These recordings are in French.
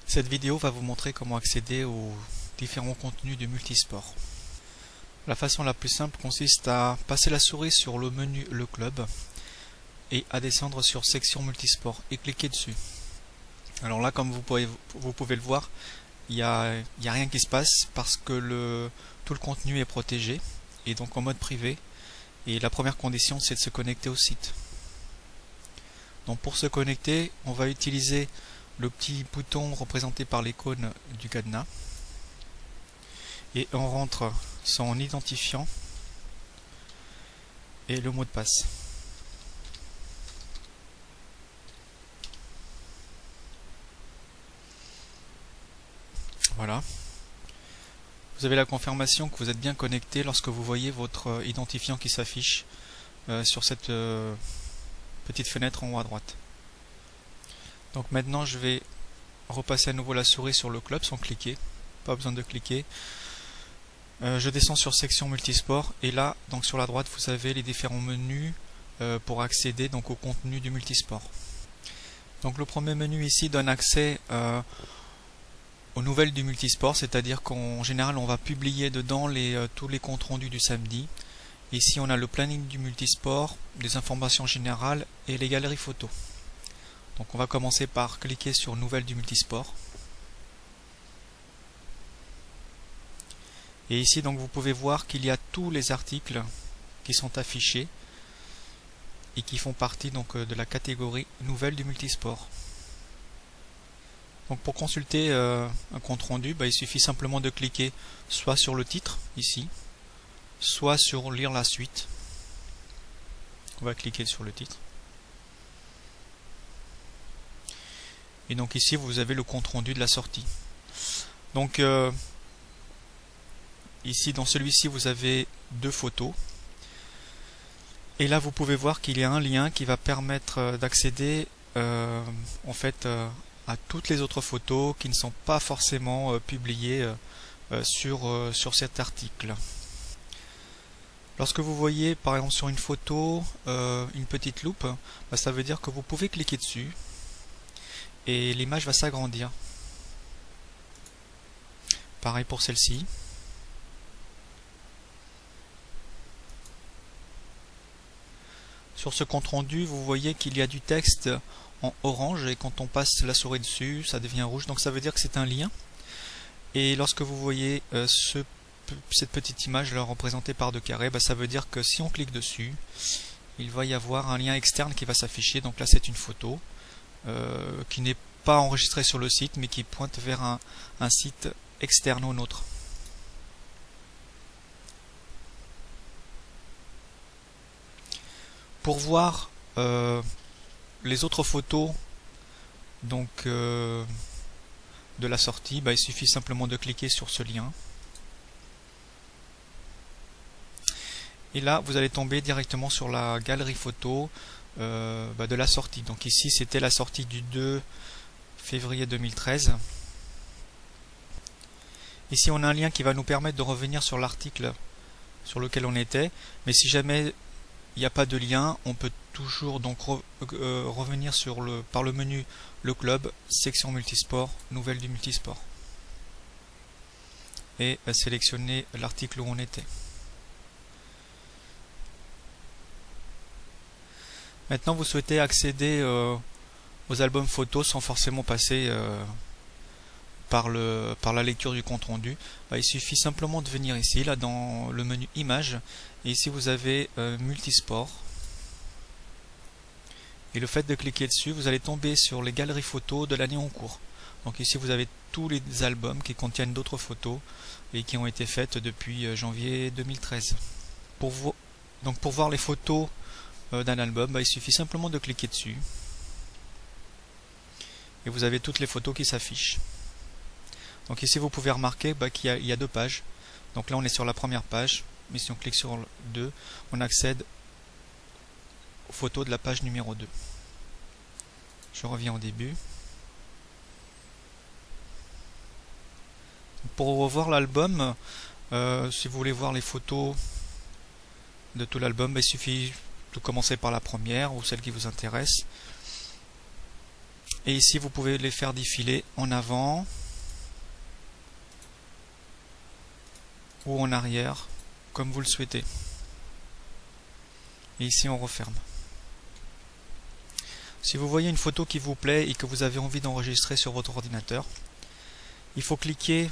Cette vidéo va vous montrer comment accéder aux différents contenus du multisport. La façon la plus simple consiste à passer la souris sur le menu Le Club et à descendre sur Section Multisport et cliquer dessus. Alors là, comme vous pouvez le voir, il n'y a rien qui se passe parce que tout le contenu est protégé et donc en mode privé. Et la première condition, c'est de se connecter au site. Donc pour se connecter, on va utiliser le petit bouton représenté par l'icône du cadenas et on rentre son identifiant et le mot de passe. Voilà. Vous avez la confirmation que vous êtes bien connecté lorsque vous voyez votre identifiant qui s'affiche sur cette petite fenêtre en haut à droite. Donc maintenant je vais repasser à nouveau la souris sur le club sans cliquer, pas besoin de cliquer. Je descends sur section multisport et là donc sur la droite vous avez les différents menus pour accéder donc au contenu du multisport. Donc le premier menu ici donne accès aux nouvelles du multisport, c'est-à-dire qu'en général on va publier dedans tous les comptes rendus du samedi. Ici on a le planning du multisport, des informations générales et les galeries photos. Donc on va commencer par cliquer sur nouvelles du multisport. Et ici donc vous pouvez voir qu'il y a tous les articles qui sont affichés et qui font partie donc de la catégorie nouvelles du multisport. Donc pour consulter un compte rendu, il suffit simplement de cliquer soit sur le titre ici, soit sur lire la suite. On va cliquer sur le titre. Et donc ici vous avez le compte rendu de la sortie. Donc ici dans celui-ci vous avez deux photos. Et là vous pouvez voir qu'il y a un lien qui va permettre d'accéder en fait à toutes les autres photos qui ne sont pas forcément publiées sur cet article. Lorsque vous voyez par exemple sur une photo une petite loupe, ça veut dire que vous pouvez cliquer dessus et l'image va s'agrandir. Pareil pour celle-ci. Sur ce compte rendu, vous voyez qu'il y a du texte en orange et quand on passe la souris dessus, ça devient rouge. Donc ça veut dire que c'est un lien. Et lorsque vous voyez cette petite image là représentée par deux carrés, ça veut dire que si on clique dessus, il va y avoir un lien externe qui va s'afficher. Donc là c'est une photo qui n'est pas enregistrée sur le site mais qui pointe vers un site externe au nôtre. Pour voir les autres photos donc de la sortie, il suffit simplement de cliquer sur ce lien. Et là, vous allez tomber directement sur la galerie photo de la sortie. Donc ici, c'était la sortie du 2 février 2013. Ici, on a un lien qui va nous permettre de revenir sur l'article sur lequel on était. Mais si jamais il n'y a pas de lien, on peut toujours donc revenir par le menu Le Club, section multisport, nouvelles du multisport. Et sélectionner l'article où on était. Maintenant vous souhaitez accéder aux albums photos sans forcément passer par la lecture du compte rendu. Il suffit simplement de venir ici, là dans le menu Images, et ici vous avez Multisport. Et le fait de cliquer dessus, vous allez tomber sur les galeries photos de l'année en cours. Donc ici vous avez tous les albums qui contiennent d'autres photos et qui ont été faites depuis janvier 2013. Pour voir les photos d'un album, il suffit simplement de cliquer dessus et vous avez toutes les photos qui s'affichent. Donc ici vous pouvez remarquer qu'il y a deux pages. Donc là on est sur la première page, mais si on clique sur le 2, on accède aux photos de la page numéro 2. Je reviens au début. Pour revoir l'album, si vous voulez voir les photos de tout l'album, il suffit de commencer par la première ou celle qui vous intéresse. Et ici vous pouvez les faire défiler en avant ou en arrière comme vous le souhaitez. Et ici on referme. Si vous voyez une photo qui vous plaît et que vous avez envie d'enregistrer sur votre ordinateur, il faut cliquer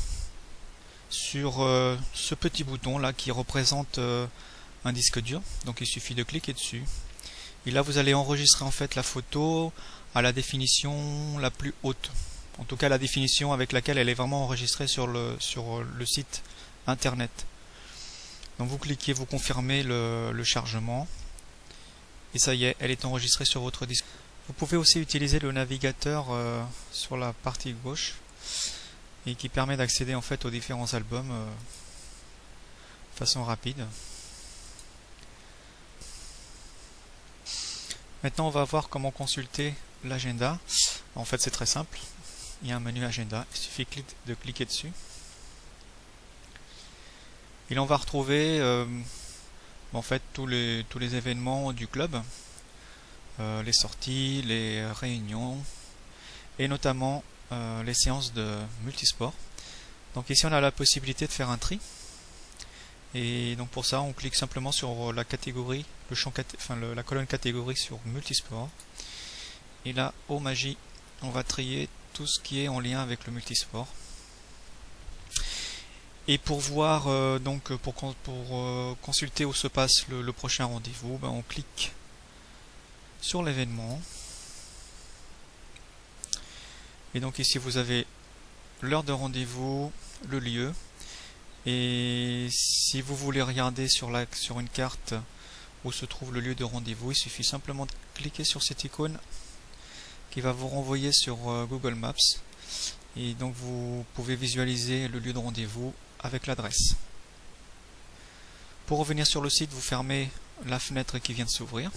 sur ce petit bouton là qui représente un disque dur. Donc il suffit de cliquer dessus. Et là vous allez enregistrer en fait la photo à la définition la plus haute. En tout cas la définition avec laquelle elle est vraiment enregistrée sur le site internet. Donc vous cliquez, vous confirmez le chargement. Et ça y est, elle est enregistrée sur votre disque. Vous pouvez aussi utiliser le navigateur sur la partie gauche et qui permet d'accéder en fait aux différents albums de façon rapide. Maintenant on va voir comment consulter l'agenda. En fait c'est très simple, il y a un menu agenda, il suffit de cliquer dessus. Et là on va retrouver en fait tous les événements du club, les sorties, les réunions et notamment les séances de multisport. Donc ici on a la possibilité de faire un tri. Et donc pour ça on clique simplement sur la catégorie, la colonne catégorie sur multisport. Et là au Magie on va trier tout ce qui est en lien avec le multisport. Et pour voir pour consulter où se passe le prochain rendez-vous, on clique sur l'événement. Et donc ici vous avez l'heure de rendez-vous, le lieu. Et si vous voulez regarder sur une carte où se trouve le lieu de rendez-vous, il suffit simplement de cliquer sur cette icône qui va vous renvoyer sur Google Maps. Et donc vous pouvez visualiser le lieu de rendez-vous avec l'adresse. Pour revenir sur le site, vous fermez la fenêtre qui vient de s'ouvrir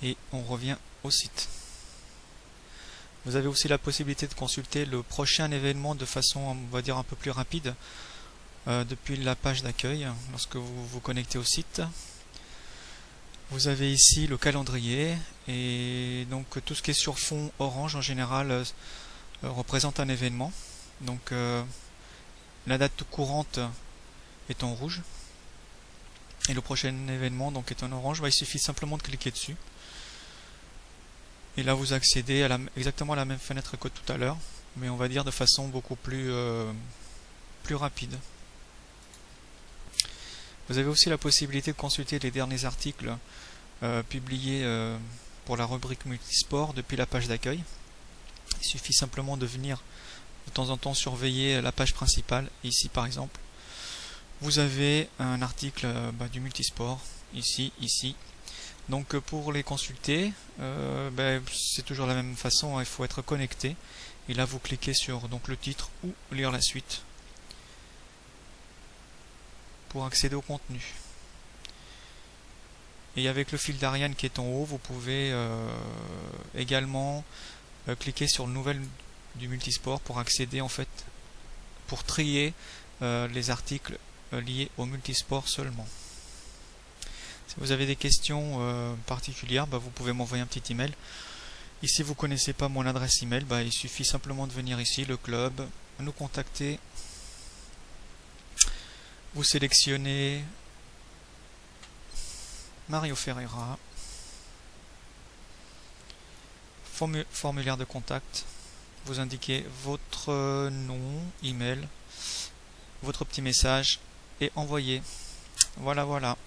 et on revient au site. Vous avez aussi la possibilité de consulter le prochain événement de façon, on va dire, un peu plus rapide depuis la page d'accueil. Lorsque vous vous connectez au site, vous avez ici le calendrier et donc tout ce qui est sur fond orange en général représente un événement. Donc la date courante est en rouge et le prochain événement donc est en orange. Il suffit simplement de cliquer dessus. Et là vous accédez à exactement à la même fenêtre que tout à l'heure, mais on va dire de façon beaucoup plus rapide. Vous avez aussi la possibilité de consulter les derniers articles publiés pour la rubrique multisport depuis la page d'accueil. Il suffit simplement de venir de temps en temps surveiller la page principale. Ici par exemple, vous avez un article du multisport, ici. Donc pour les consulter, c'est toujours la même façon, il faut être connecté. Et là vous cliquez sur le titre ou lire la suite pour accéder au contenu. Et avec le fil d'Ariane qui est en haut, vous pouvez également cliquer sur le nouvel du multisport pour accéder en fait, pour trier les articles liés au multisport seulement. Si vous avez des questions particulières, vous pouvez m'envoyer un petit email. Et si vous ne connaissez pas mon adresse email, il suffit simplement de venir ici, le club, nous contacter. Vous sélectionnez Mario Ferreira, formulaire de contact, vous indiquez votre nom, email, votre petit message et envoyez. Voilà.